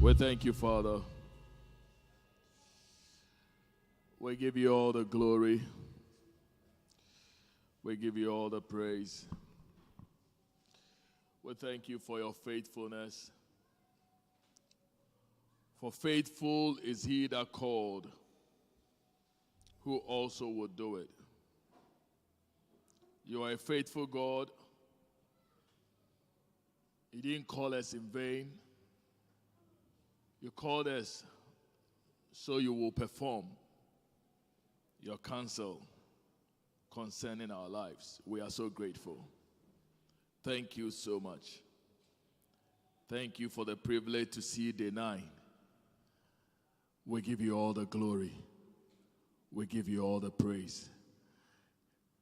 We thank you, Father. We give you all the glory. We give you all the praise. We thank you for your faithfulness. For faithful is he that called, who also will do it. You are a faithful God. You didn't call us in vain. You called us so you will perform your counsel concerning our lives. We are so grateful. Thank you so much. Thank you for the privilege to see day 9. We give you all the glory. We give you all the praise.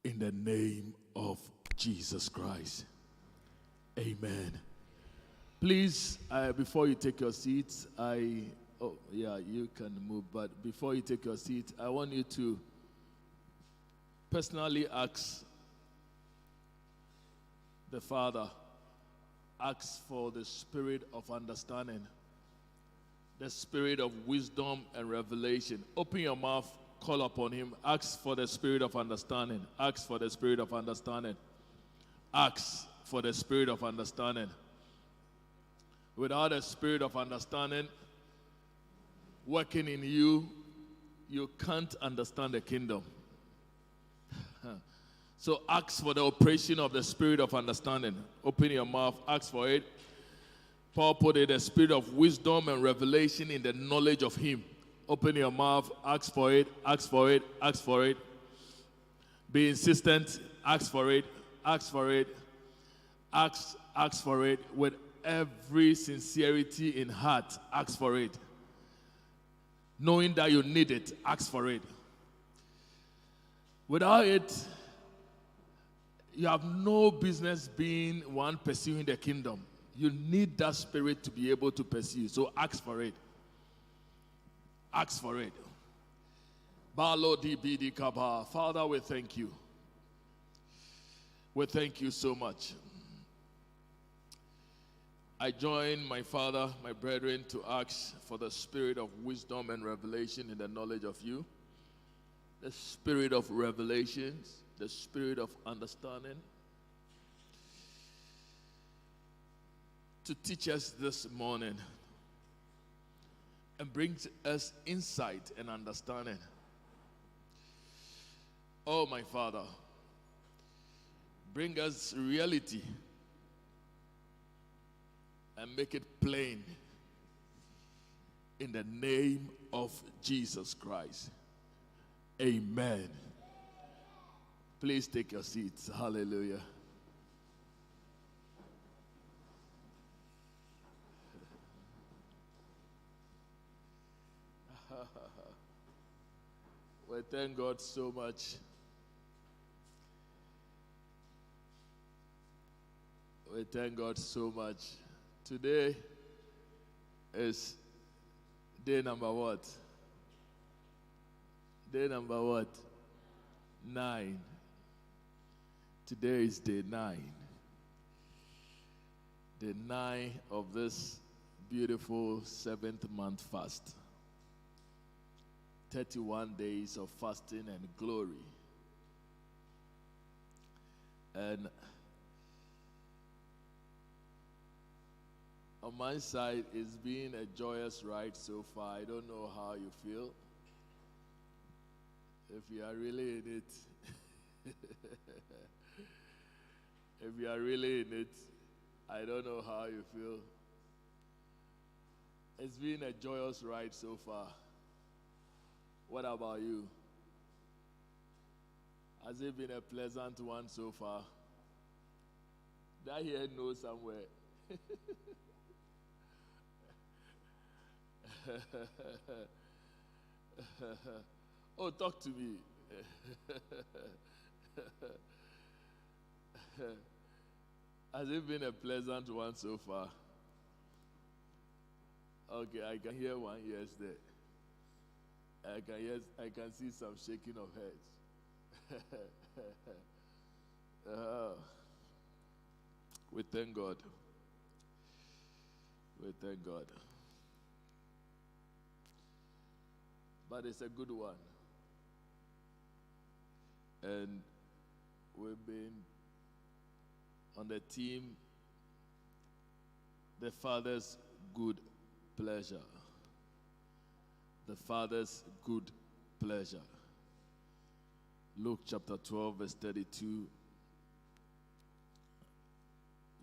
In the name of Jesus Christ. Amen. Please, before you take your seats, you can move, but before you take your seat, I want you to personally ask the Father, ask for the spirit of understanding, the spirit of wisdom and revelation. Open your mouth, call upon him, ask for the spirit of understanding, ask for the spirit of understanding, ask for the spirit of understanding. Without a spirit of understanding working in you, you can't understand the kingdom. So ask for the operation of the spirit of understanding. Open your mouth, ask for it. Paul put it, the spirit of wisdom and revelation in the knowledge of him. Open your mouth, ask for it, ask for it, ask for it. Be insistent, ask for it, ask for it, ask for it with every sincerity in heart. Ask for it. Knowing that you need it, ask for it. Without it, you have no business being one pursuing the kingdom. You need that spirit to be able to pursue. So ask for it. Ask for it. Father, we thank you. We thank you so much. I join my father, my brethren, to ask for the spirit of wisdom and revelation in the knowledge of you, the spirit of revelations, the spirit of understanding, to teach us this morning and bring us insight and understanding. Oh, my Father, bring us reality and make it plain in the name of Jesus Christ. Amen. Please take your seats. Hallelujah. We thank God so much. We thank God so much. Today is day number what? Day number what? 9. Today is day 9. Day 9 of this beautiful 7th month fast. 31 days of fasting and glory. And on my side, it's been a joyous ride so far. I don't know how you feel. If you are really in it, if you are really in it, I don't know how you feel. It's been a joyous ride so far. What about you? Has it been a pleasant one so far? That here know somewhere. Oh, talk to me. Has it been a pleasant one so far? Okay, I can hear one yes there. I can see some shaking of heads. We thank God. We thank God. but it's a good one. And we've been on the team, the Father's good pleasure. The Father's good pleasure. Luke chapter 12, verse 32.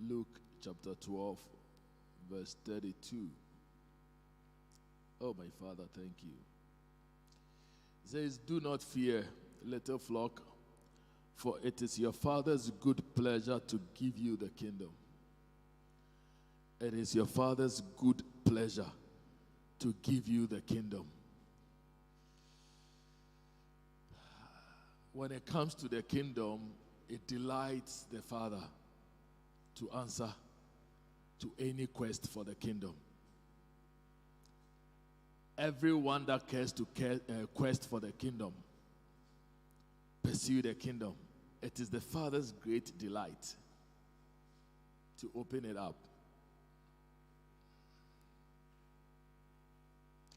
Luke chapter 12, verse 32. Oh, my Father, thank you. It says, "Do not fear, little flock, for it is your Father's good pleasure to give you the kingdom." It is your Father's good pleasure to give you the kingdom. When it comes to the kingdom, it delights the Father to answer to any quest for the kingdom. Everyone that cares to quest for the kingdom, pursue the kingdom, it is the Father's great delight to open it up.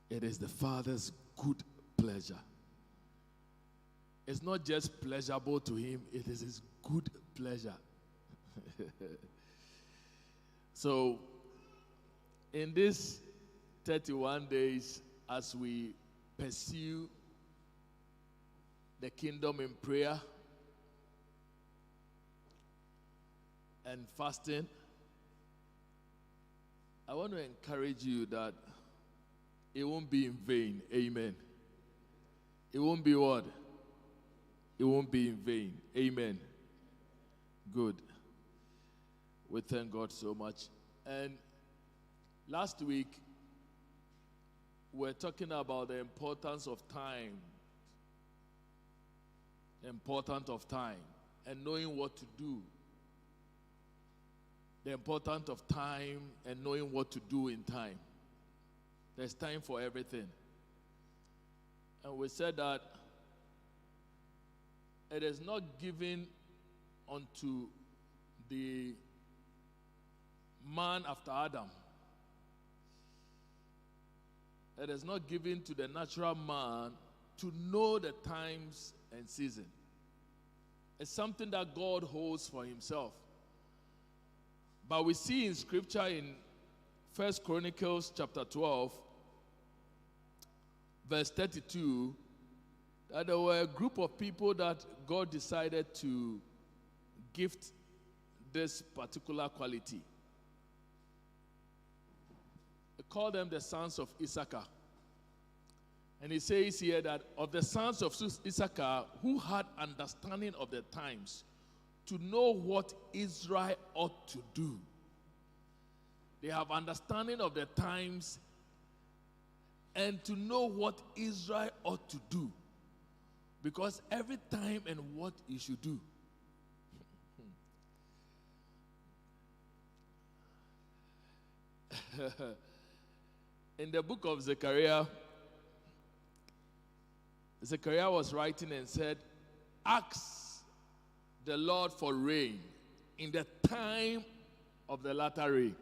It is the Father's good pleasure. It's not just pleasurable to him, it is his good pleasure. So, in these 31 days, as we pursue the kingdom in prayer and fasting, I want to encourage you that it won't be in vain. Amen. It won't be what? It won't be in vain. Amen. Good. We thank God so much. And last week, we're talking about the importance of time. The importance of time and knowing what to do. The importance of time and knowing what to do in time. There's time for everything. And we said that it is not given unto the man after Adam. It is not given to the natural man to know the times and season. It's something that God holds for himself. But we see in scripture in 1 Chronicles chapter 12, verse 32, that there were a group of people that God decided to gift this particular quality. He called them the sons of Issachar. And he says here that of the sons of Issachar who had understanding of the times, to know what Israel ought to do. They have understanding of the times and to know what Israel ought to do. Because every time and what you should do. In the book of Zechariah, Zechariah was writing and said, "Ask the Lord for rain in the time of the latter rain."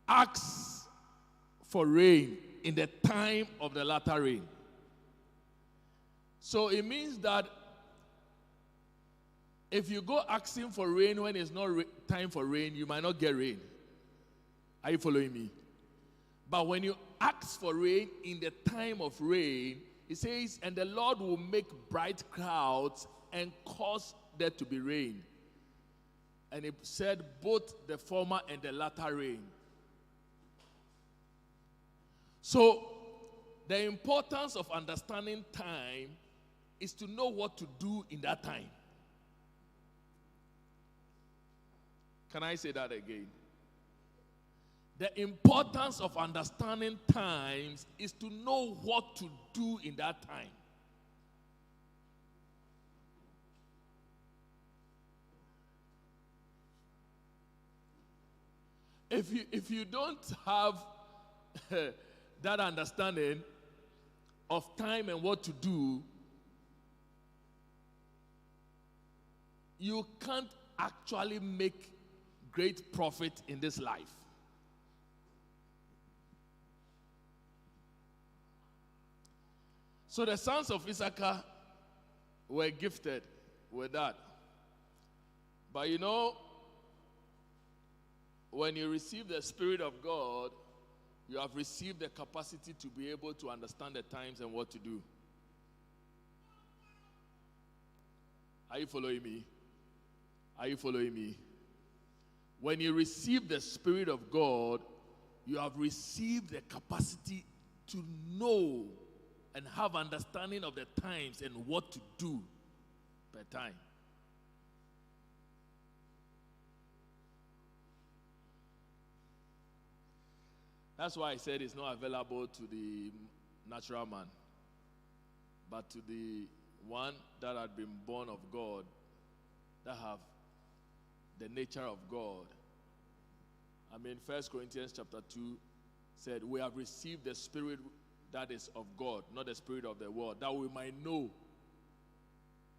Ask for rain in the time of the latter rain. So it means that if you go asking for rain when it's not time for rain, you might not get rain. Are you following me? But when you ask for rain in the time of rain, it says, "And the Lord will make bright clouds and cause there to be rain." And it said both the former and the latter rain. So the importance of understanding time is to know what to do in that time. Can I say that again? The importance of understanding times is to know what to do in that time. If you don't have that understanding of time and what to do, you can't actually make great profit in this life. So the sons of Issachar were gifted with that. But you know, when you receive the Spirit of God, you have received the capacity to be able to understand the times and what to do. Are you following me? Are you following me? When you receive the Spirit of God, you have received the capacity to know and have understanding of the times and what to do per time. That's why I said it's not available to the natural man, but to the one that had been born of God, that have the nature of God. I mean, 1 Corinthians chapter 2 said, we have received the Spirit that is of God, not the spirit of the world, that we might know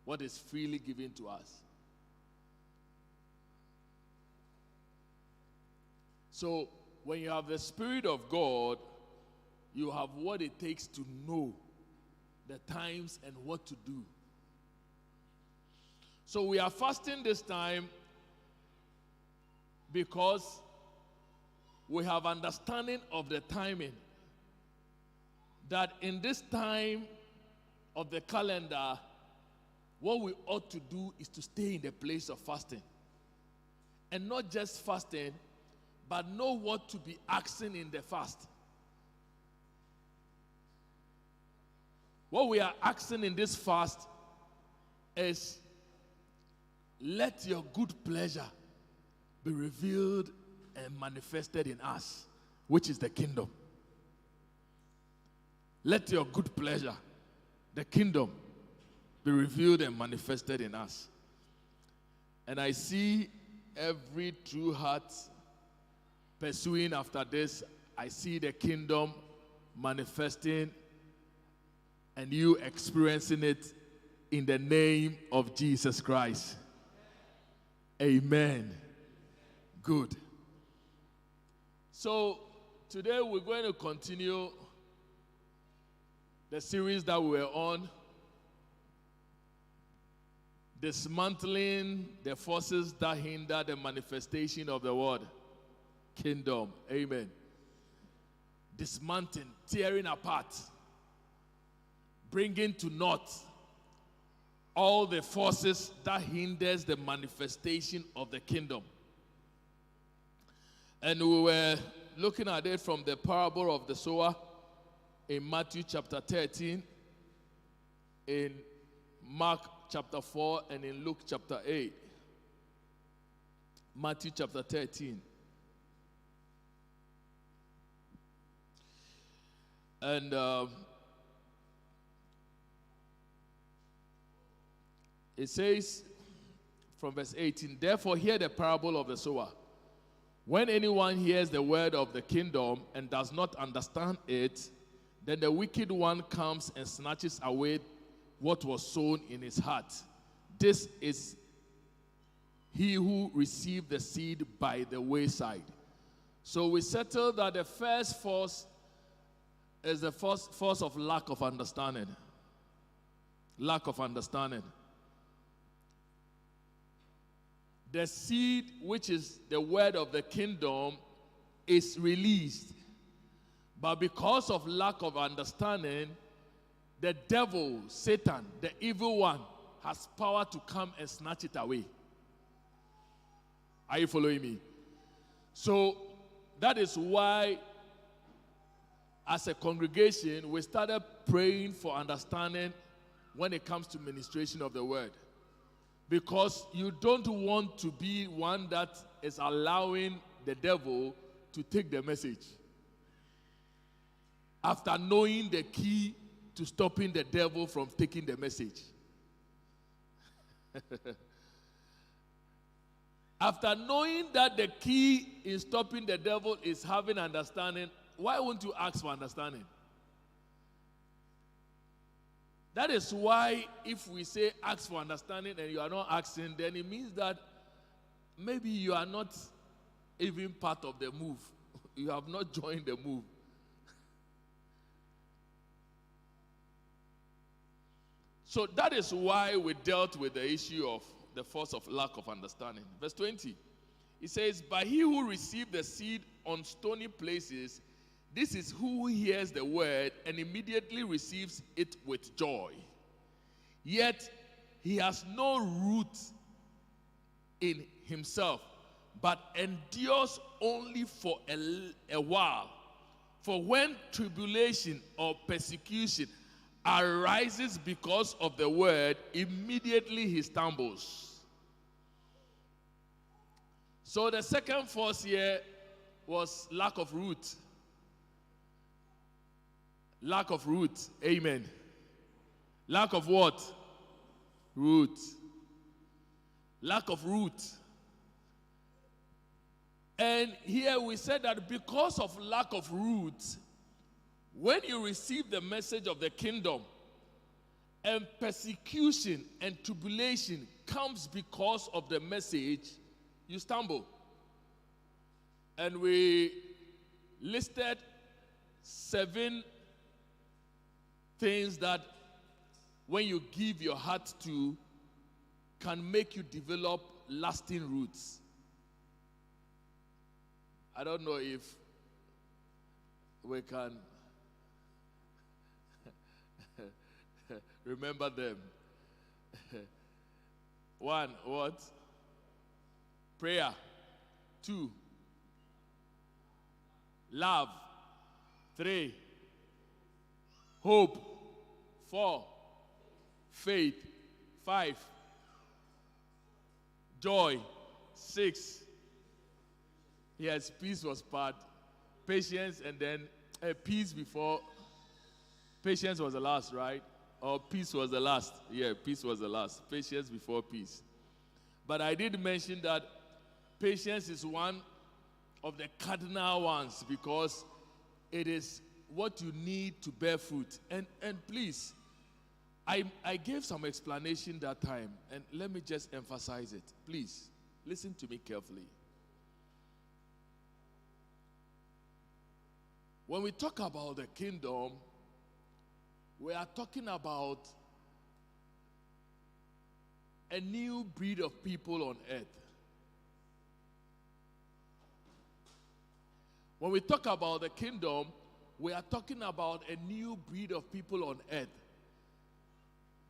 what is freely given to us. So, when you have the Spirit of God, you have what it takes to know the times and what to do. So we are fasting this time because we have understanding of the timing. That in this time of the calendar, what we ought to do is to stay in the place of fasting. And not just fasting, but know what to be asking in the fast. What we are asking in this fast is, let your good pleasure be revealed and manifested in us, which is the kingdom. Let your good pleasure, the kingdom, be revealed and manifested in us. And I see every true heart pursuing after this. I see the kingdom manifesting and you experiencing it in the name of Jesus Christ. Amen. Good. So today we're going to continue the series that we were on, dismantling the forces that hinder the manifestation of the word. Kingdom. Amen. Dismantling, tearing apart, bringing to naught all the forces that hinders the manifestation of the kingdom. And we were looking at it from the parable of the sower in Matthew chapter 13, in Mark chapter 4, and in Luke chapter 8. Matthew chapter 13. And it says from verse 18, therefore hear the parable of the sower. When anyone hears the word of the kingdom and does not understand it, then the wicked one comes and snatches away what was sown in his heart. This is he who received the seed by the wayside. So we settled that the first force is the force of lack of understanding. Lack of understanding. The seed, which is the word of the kingdom, is released. But because of lack of understanding, the devil, Satan, the evil one, has power to come and snatch it away. Are you following me? So that is why, as a congregation, we started praying for understanding when it comes to ministration of the word. Because you don't want to be one that is allowing the devil to take the message. After knowing the key to stopping the devil from taking the message. After knowing that the key in stopping the devil is having understanding, why won't you ask for understanding? That is why if we say ask for understanding and you are not asking, then it means that maybe you are not even part of the move. You have not joined the move. So that is why we dealt with the issue of the force of lack of understanding. Verse 20, it says, "But he who received the seed on stony places, this is who hears the word and immediately receives it with joy. Yet he has no root in himself, but endures only for a while. For when tribulation or persecution arises because of the word, immediately he stumbles." So the second force here was lack of root. Lack of root. Amen. Lack of what? Root. Lack of root. And here we said that because of lack of root, when you receive the message of the kingdom and persecution and tribulation comes because of the message, you stumble. And we listed 7 things that when you give your heart to can make you develop lasting roots. I don't know if we can remember them. 1, what? Prayer. 2, love. 3, hope. 4, faith. 5, joy. 6, yes, peace was part. Patience, and then peace before. Patience was the last, right? Or peace was the last. Yeah, peace was the last. Patience before peace. But I did mention that patience is one of the cardinal ones because it is what you need to bear fruit. And please, I gave some explanation that time, and let me just emphasize it. Please, listen to me carefully. When we talk about the kingdom, we are talking about a new breed of people on earth. When we talk about the kingdom, we are talking about a new breed of people on earth.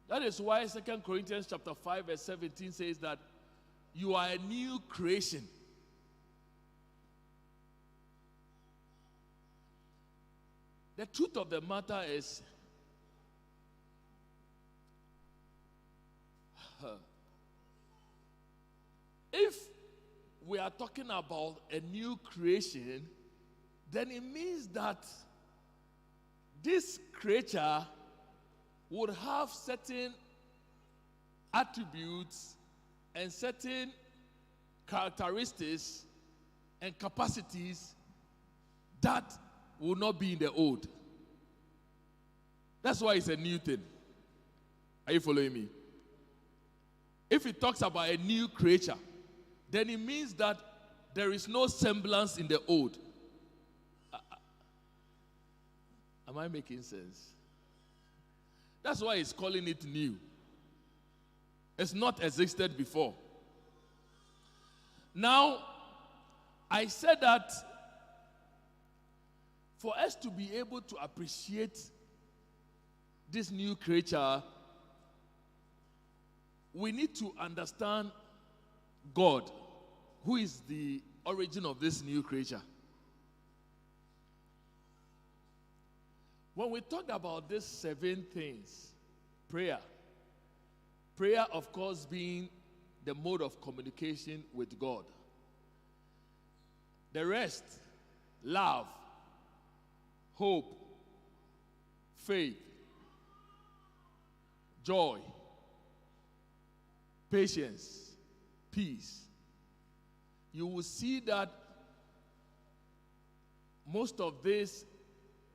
That is why 2 Corinthians chapter 5 verse 17 says that you are a new creation. The truth of the matter is, if we are talking about a new creation, then it means that this creature would have certain attributes and certain characteristics and capacities that will not be in the old. That's why it's a new thing. Are you following me? If it talks about a new creature, then it means that there is no semblance in the old. Am I making sense? That's why it's calling it new. It's not existed before. Now, I said that for us to be able to appreciate this new creature, we need to understand God, who is the origin of this new creature. When we talk about these 7 things, prayer, of course, being the mode of communication with God. The rest, love, hope, faith, joy, patience, peace. You will see that most of this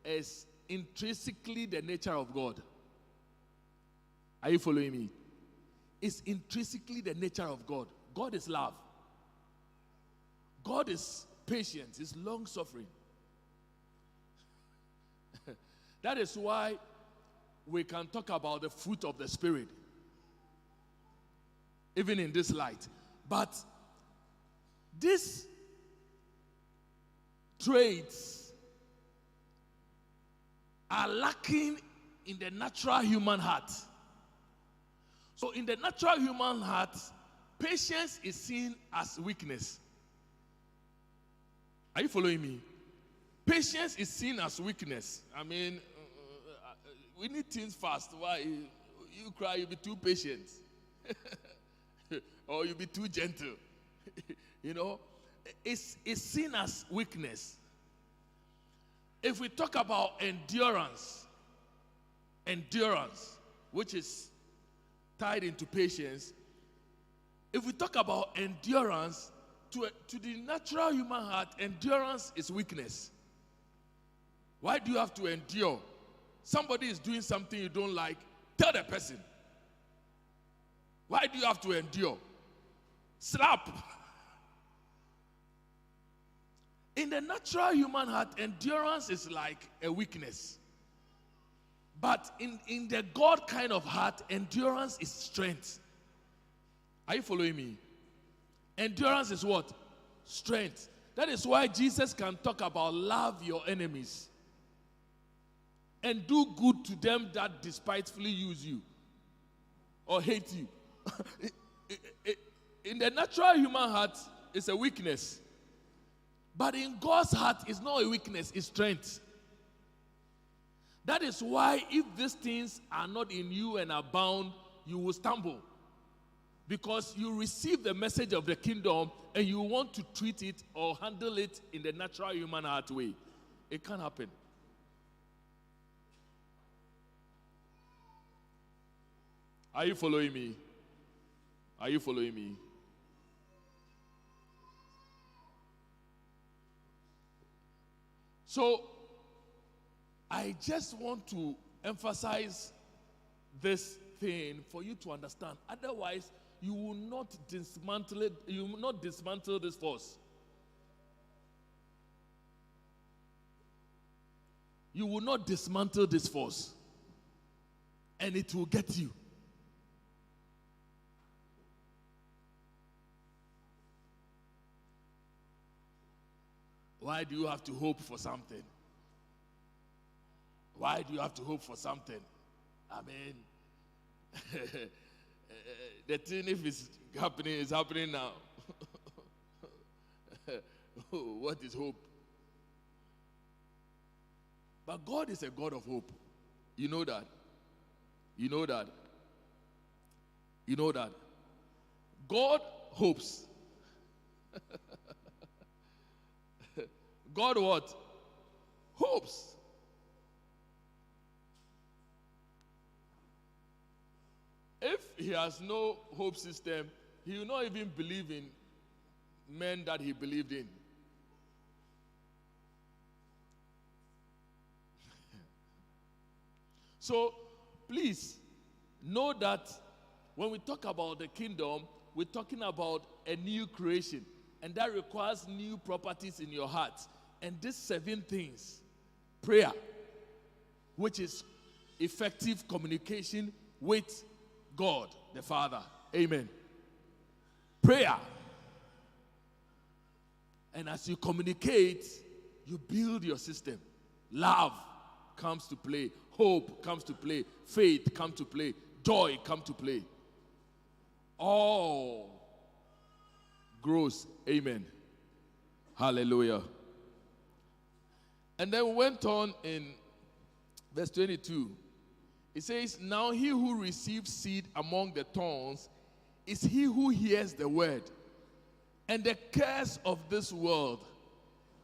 is intrinsically the nature of God. Are you following me? It's intrinsically the nature of God. God is love. God is patience, is long suffering. That is why we can talk about the fruit of the Spirit, even in this light. But these traits are lacking in the natural human heart. So in the natural human heart, patience is seen as weakness. Are you following me? Patience is seen as weakness. I mean, we need things fast. Why? You cry, you be too patient. Or you be too gentle. You know, it's seen as weakness. If we talk about endurance, which is tied into patience, if we talk about endurance, to the natural human heart, endurance is weakness. Why do you have to endure? Somebody is doing something you don't like, tell the person. Why do you have to endure? Slap. In the natural human heart, endurance is like a weakness. But in the God kind of heart, endurance is strength. Are you following me? Endurance is what? Strength. That is why Jesus can talk about love your enemies and do good to them that despitefully use you or hate you. In the natural human heart, it's a weakness. But in God's heart, it's not a weakness, it's strength. That is why if these things are not in you and abound, you will stumble. Because you receive the message of the kingdom and you want to treat it or handle it in the natural human heart way. It can't happen. Are you following me? Are you following me? So, I just want to emphasize this thing for you to understand. Otherwise, you will not dismantle it. You will not dismantle this force. You will not dismantle this force, and it will get you. Why do you have to hope for something? Why do you have to hope for something? I mean, the thing, if it's happening now. What is hope? But God is a God of hope. You know that. You know that. You know that. God hopes. God what? Hopes. If he has no hope system, he will not even believe in men that he believed in. So, please know that when we talk about the kingdom, we're talking about a new creation. And that requires new properties in your heart. And these 7 things: prayer, which is effective communication with God the Father. Amen. Prayer. And as you communicate, you build your system. Love comes to play. Hope comes to play. Faith comes to play. Joy comes to play. All grows. Amen. Hallelujah. And then we went on in verse 22. It says, now he who receives seed among the thorns is he who hears the word, and the cares of this world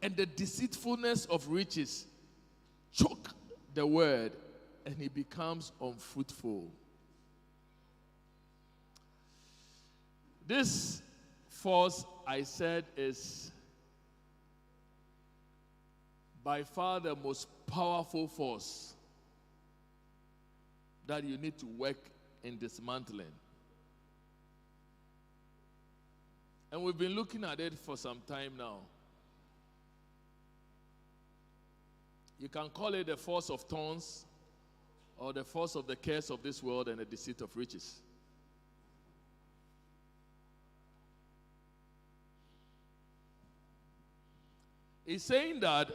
and the deceitfulness of riches choke the word, and he becomes unfruitful. This force, I said, is by far the most powerful force that you need to work in dismantling. And we've been looking at it for some time now. You can call it the force of thorns, or the force of the cares of this world and the deceit of riches. He's saying that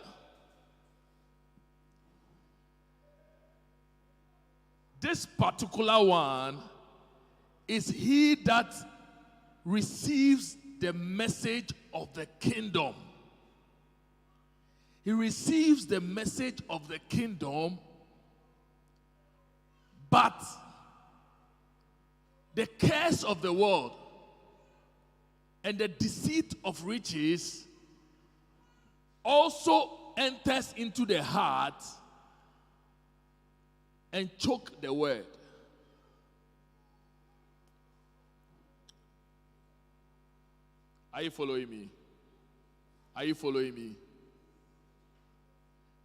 this particular one is he that receives the message of the kingdom. He receives the message of the kingdom, but the cares of the world and the deceit of riches also enters into the heart and choke the word. Are you following me? Are you following me?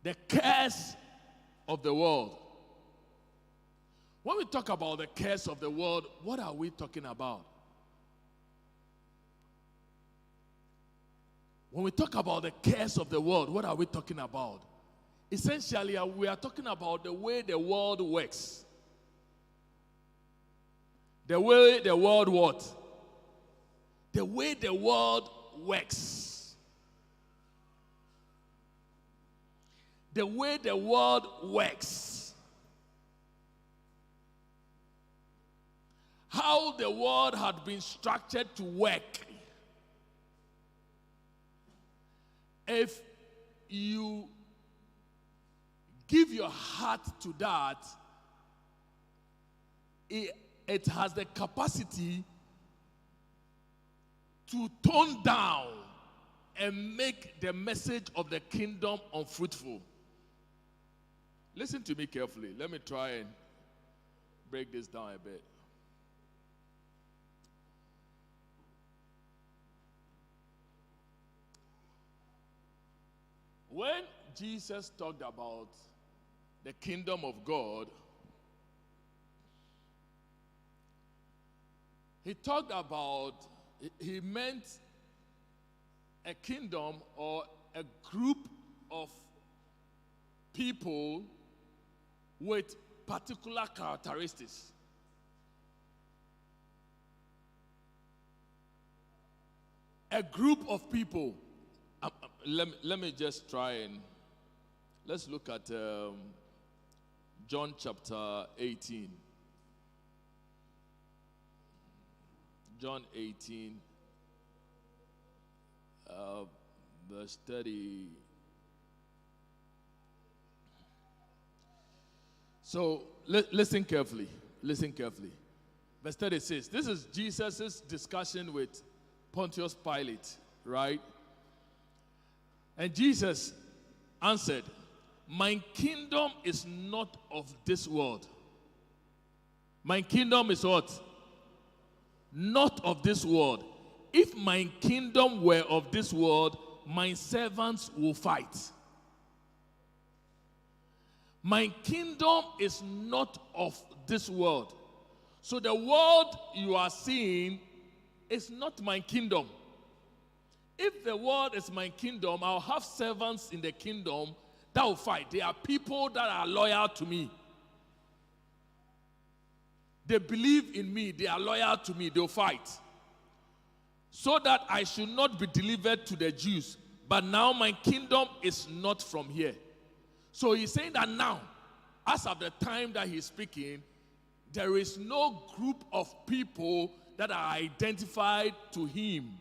The cares of the world. When we talk about the cares of the world, what are we talking about? When we talk about the cares of the world, what are we talking about? Essentially, we are talking about the way the world works. The way the world what? The way the world works. The way the world works. How the world had been structured to work. If you give your heart to that, it has the capacity to tone down and make the message of the kingdom unfruitful. Listen to me carefully. Let me try and break this down a bit. When Jesus talked about the kingdom of God, he talked about, he meant a kingdom or a group of people with particular characteristics. A group of people. Let me just try and let's look at John chapter 18. John 18, verse 30. So listen carefully. Listen carefully. Verse 36. This is Jesus' discussion with Pontius Pilate, right? And Jesus answered, "My kingdom is not of this world." My kingdom is what? Not of this world. If my kingdom were of this world, my servants will fight. My kingdom is not of this world. So the world you are seeing is not my kingdom. If the world is my kingdom, I'll have servants in the kingdom that will fight. They are people that are loyal to me. They believe in me. They are loyal to me. They'll fight. So that I should not be delivered to the Jews. But now my kingdom is not from here. So he's saying that now, as of the time that he's speaking, there is no group of people that are identified to him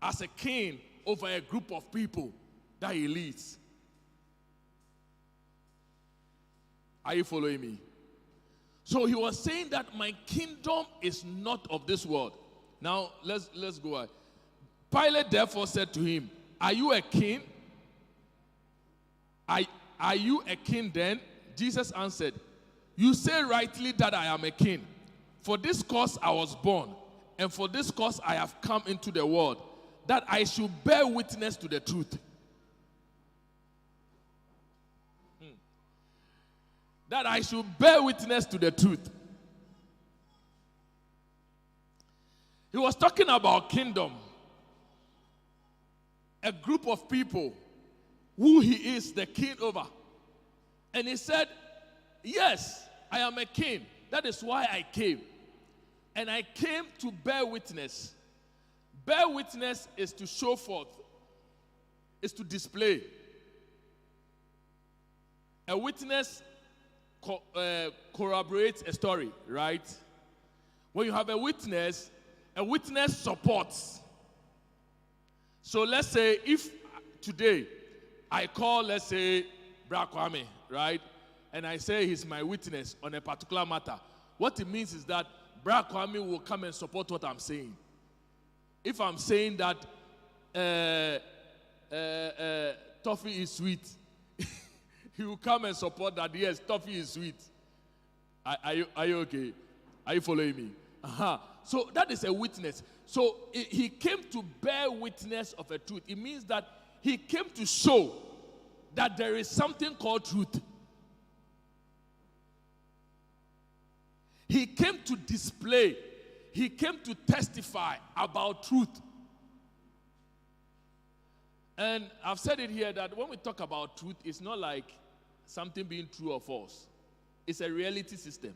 as a king over a group of people that he leads. Are you following me? So he was saying that my kingdom is not of this world. Now let's go on. Pilate therefore said to him, "Are you a king? Are you a king then?" Jesus answered, "You say rightly that I am a king. For this cause I was born, and for this cause I have come into the world, that I should bear witness to the truth." That I should bear witness to the truth. He was talking about kingdom. A group of people who he is the king over. And he said, yes, I am a king. That is why I came. And I came to bear witness. Bear witness is to show forth, is to display. A witness corroborates a story, right? When you have a witness supports. So let's say if today I call, let's say, Bra Kwame, right? And I say he's my witness on a particular matter. What it means is that Bra Kwame will come and support what I'm saying. If I'm saying that toffee is sweet, he will come and support that, yes, toffee is sweet. Are you okay? Are you following me? So that is a witness. So he came to bear witness of a truth. It means that he came to show that there is something called truth. He came to display. He came to testify about truth. And I've said it here that when we talk about truth, it's not like something being true or false. It's a reality system.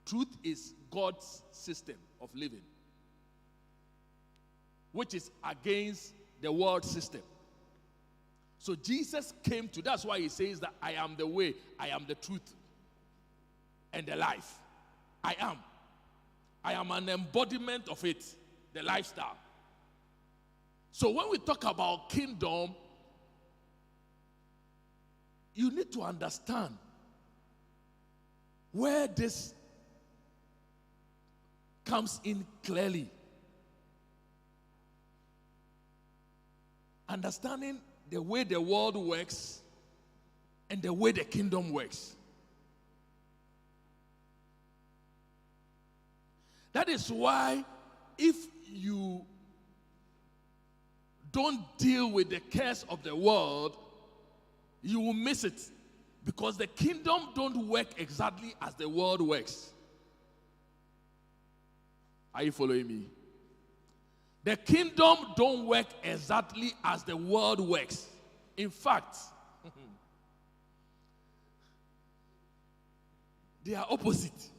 Truth is God's system of living, which is against the world system. So Jesus came to, that's why he says that I am the way, I am the truth, and the life. I am an embodiment of it, the lifestyle. So when we talk about kingdom, you need to understand where this comes in clearly. Understanding the way the world works and the way the kingdom works. That is why if you don't deal with the cares of the world, you will miss it. Because the kingdom don't work exactly as the world works. Are you following me? The kingdom don't work exactly as the world works. In fact, they are opposite.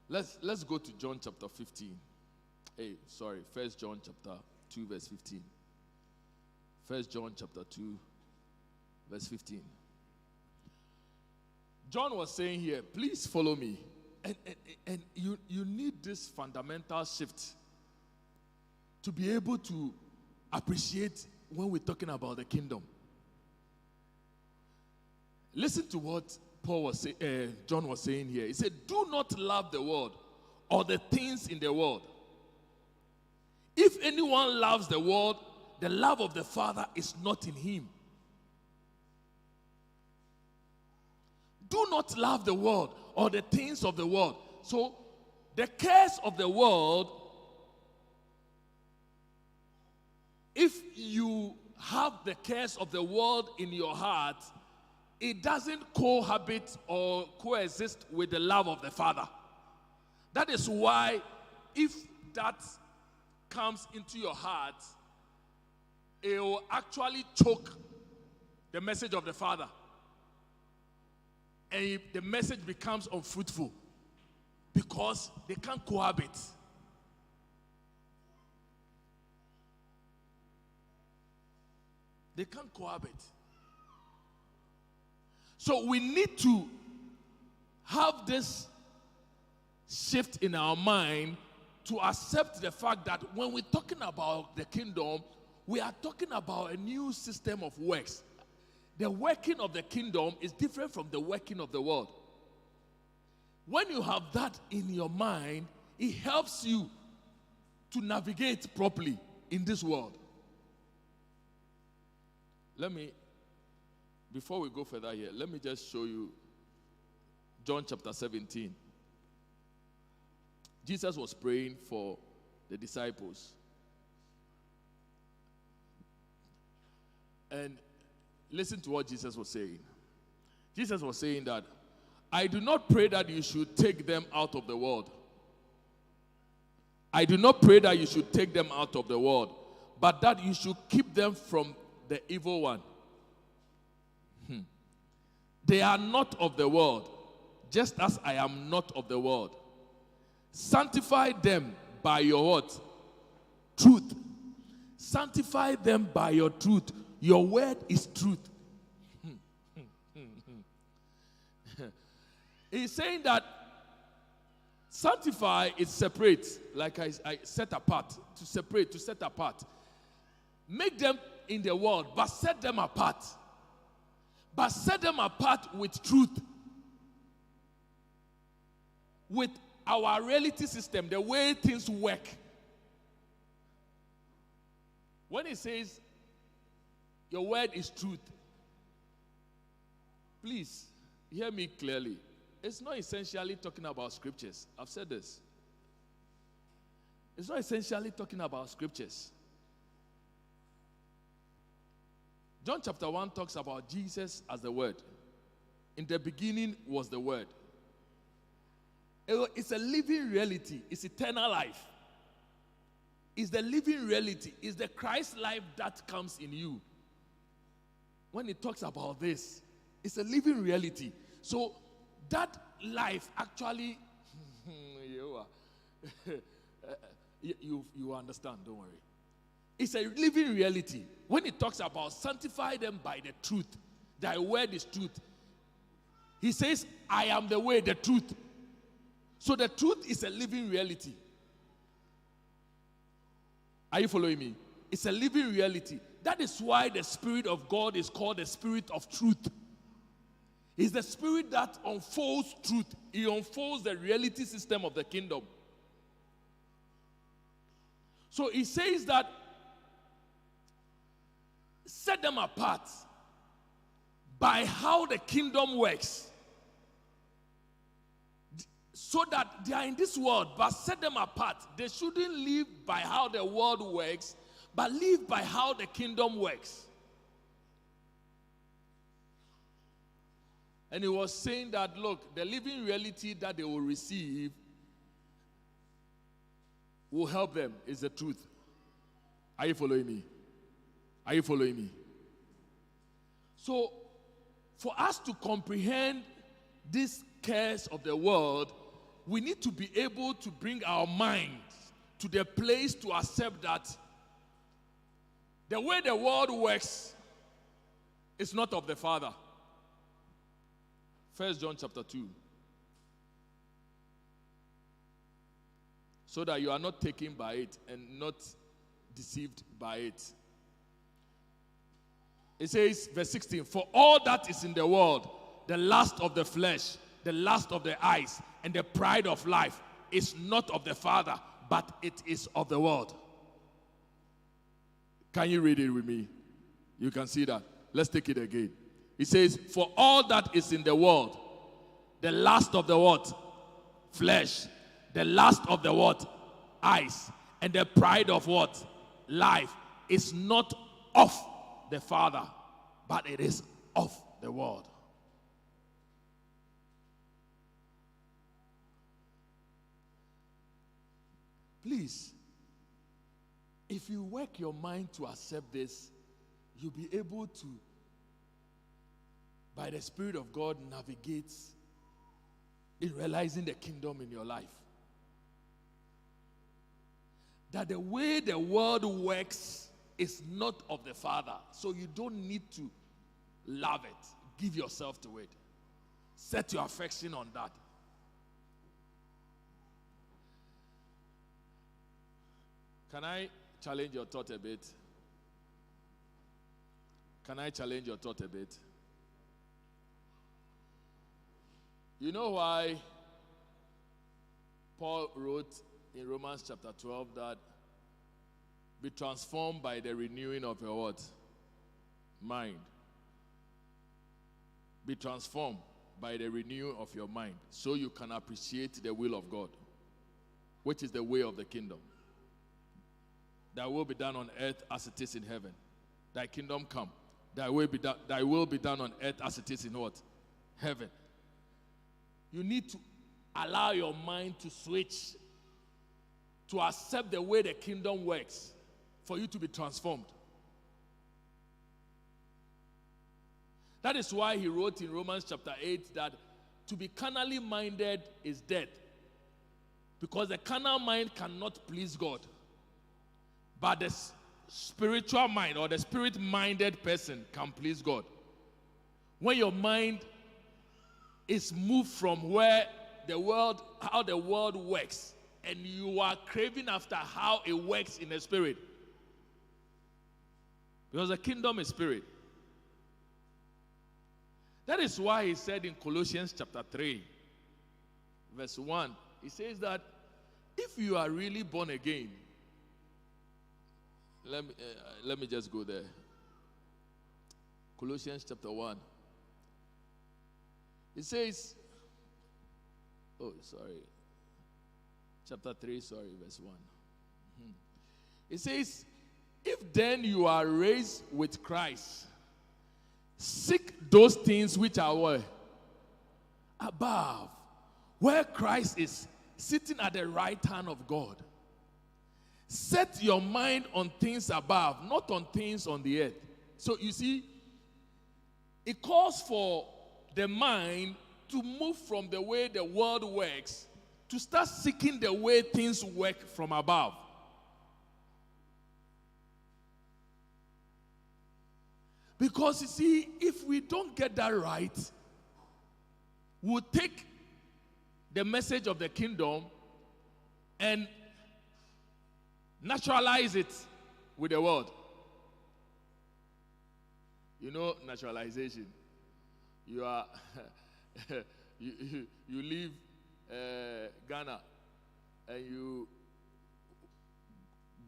Let's go to John chapter 15. 1 John chapter 2 verse 15. 1 John chapter 2 verse 15. John was saying here, please follow me. And you need this fundamental shift to be able to appreciate when we're talking about the kingdom. Listen to what John was saying here. He said, do not love the world or the things in the world. If anyone loves the world, the love of the Father is not in him. Do not love the world or the things of the world. So, the cares of the world, if you have the cares of the world in your heart, it doesn't cohabit or coexist with the love of the Father. That is why, if that comes into your heart, it will actually choke the message of the Father. And the message becomes unfruitful because they can't cohabit. They can't cohabit. So we need to have this shift in our mind to accept the fact that when we're talking about the kingdom, we are talking about a new system of works. The working of the kingdom is different from the working of the world. When you have that in your mind, it helps you to navigate properly in this world. Before we go further here, let me just show you John chapter 17. Jesus was praying for the disciples. And listen to what Jesus was saying. Jesus was saying that, I do not pray that you should take them out of the world. I do not pray that you should take them out of the world, but that you should keep them from the evil one. They are not of the world, just as I am not of the world. Sanctify them by your what? Truth. Sanctify them by your truth. Your word is truth. He's saying that sanctify is separate, like I set apart, to separate, to set apart. Make them in the world, but set them apart. But set them apart with truth. With our reality system, the way things work. When he says, your word is truth, please hear me clearly. It's not essentially talking about scriptures. I've said this. It's not essentially talking about scriptures. John chapter 1 talks about Jesus as the Word. In the beginning was the Word. It's a living reality. It's eternal life. It's the living reality. It's the Christ life that comes in you. When it talks about this, it's a living reality. So that life actually, you understand, don't worry. It's a living reality. When it talks about sanctify them by the truth, thy word is truth. He says, I am the way, the truth. So the truth is a living reality. Are you following me? It's a living reality. That is why the Spirit of God is called the Spirit of truth. It's the Spirit that unfolds truth. He unfolds the reality system of the kingdom. So he says that set them apart by how the kingdom works. So that they are in this world, but set them apart. They shouldn't live by how the world works, but live by how the kingdom works. And he was saying that, look, the living reality that they will receive will help them is the truth. Are you following me? Are you following me? So, for us to comprehend this curse of the world, we need to be able to bring our minds to the place to accept that the way the world works is not of the Father. 1 John chapter 2. So that you are not taken by it and not deceived by it. It says, verse 16, for all that is in the world, the lust of the flesh, the lust of the eyes, and the pride of life is not of the Father, but it is of the world. Can you read it with me? You can see that. Let's take it again. It says, for all that is in the world, the lust of the what? Flesh, the lust of the what? Eyes, and the pride of what? Life is not of the Father, but it is of the world. Please, if you work your mind to accept this, you'll be able to, by the Spirit of God, navigate in realizing the kingdom in your life. That the way the world works is not of the Father. So you don't need to love it. Give yourself to it. Set your affection on that. Can I challenge your thought a bit? Can I challenge your thought a bit? You know why Paul wrote in Romans chapter 12 that be transformed by the renewing of your what? Mind. Be transformed by the renewing of your mind so you can appreciate the will of God, which is the way of the kingdom. That will be done on earth as it is in heaven. Thy kingdom come. Thy will be done on earth as it is in what? Heaven. You need to allow your mind to switch to accept the way the kingdom works for you to be transformed. That is why he wrote in Romans chapter 8 that to be carnally minded is death. Because the carnal mind cannot please God. But the spiritual mind or the spirit-minded person can please God. When your mind is moved from where how the world works, and you are craving after how it works in the spirit. Because the kingdom is spirit. That is why he said in Colossians chapter 3, verse 1, he says that if you are really born again, let me just go there. Colossians chapter 1. It says, chapter 3, verse 1. It says, if then you are raised with Christ, seek those things which are where? Above, where Christ is sitting at the right hand of God. Set your mind on things above, not on things on the earth. So you see, it calls for the mind to move from the way the world works to start seeking the way things work from above. Because you see, if we don't get that right, we'll take the message of the kingdom and naturalize it with the world. You know, naturalization. You are you leave Ghana and you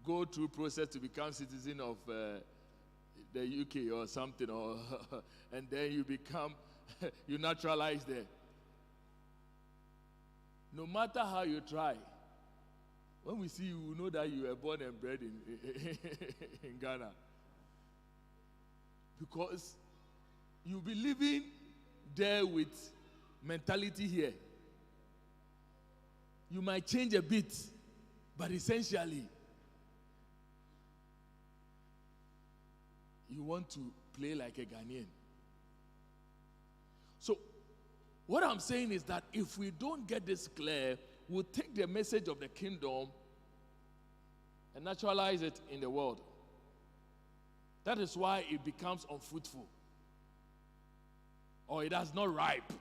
go through process to become citizen of the UK or something, and then you become you naturalize there. No matter how you try, when we see you, we know that you were born and bred in Ghana. Because you'll be living there with mentality here. You might change a bit, but essentially, you want to play like a Ghanaian. So, what I'm saying is that if we don't get this clear, we'll take the message of the kingdom and naturalize it in the world. That is why it becomes unfruitful, or it is not ripe.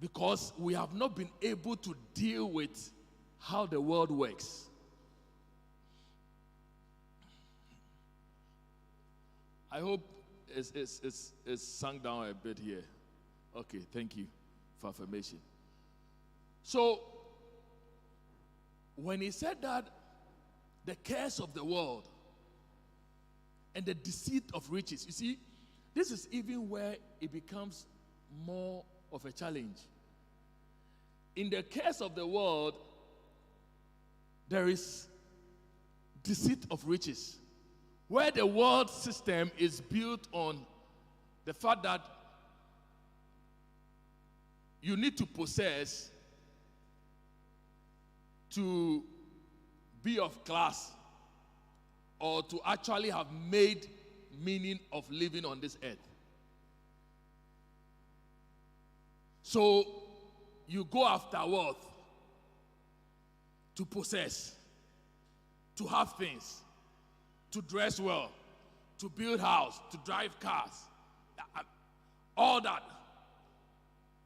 Because we have not been able to deal with how the world works. I hope it's sunk down a bit here. Okay, thank you for affirmation. So, when he said that the cares of the world and the deceit of riches, you see, this is even where it becomes more of a challenge. In the cares of the world, there is deceit of riches, where the world system is built on the fact that you need to possess to be of class or to actually have made meaning of living on this earth. So you go after wealth, to possess, to have things, to dress well, to build house, to drive cars, all that.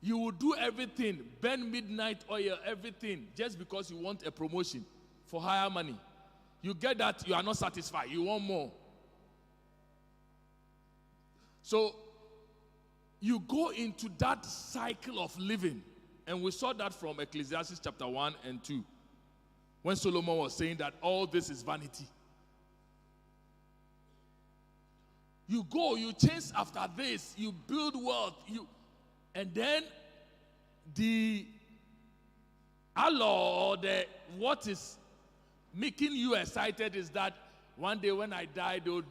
You will do everything, burn midnight oil, everything, just because you want a promotion for higher money. You get that, you are not satisfied, you want more. So you go into that cycle of living. And we saw that from Ecclesiastes chapter 1 and 2. When Solomon was saying that all this is vanity. You go, you chase after this, you build wealth, and then the allure or what is making you excited is that one day when I die, they'll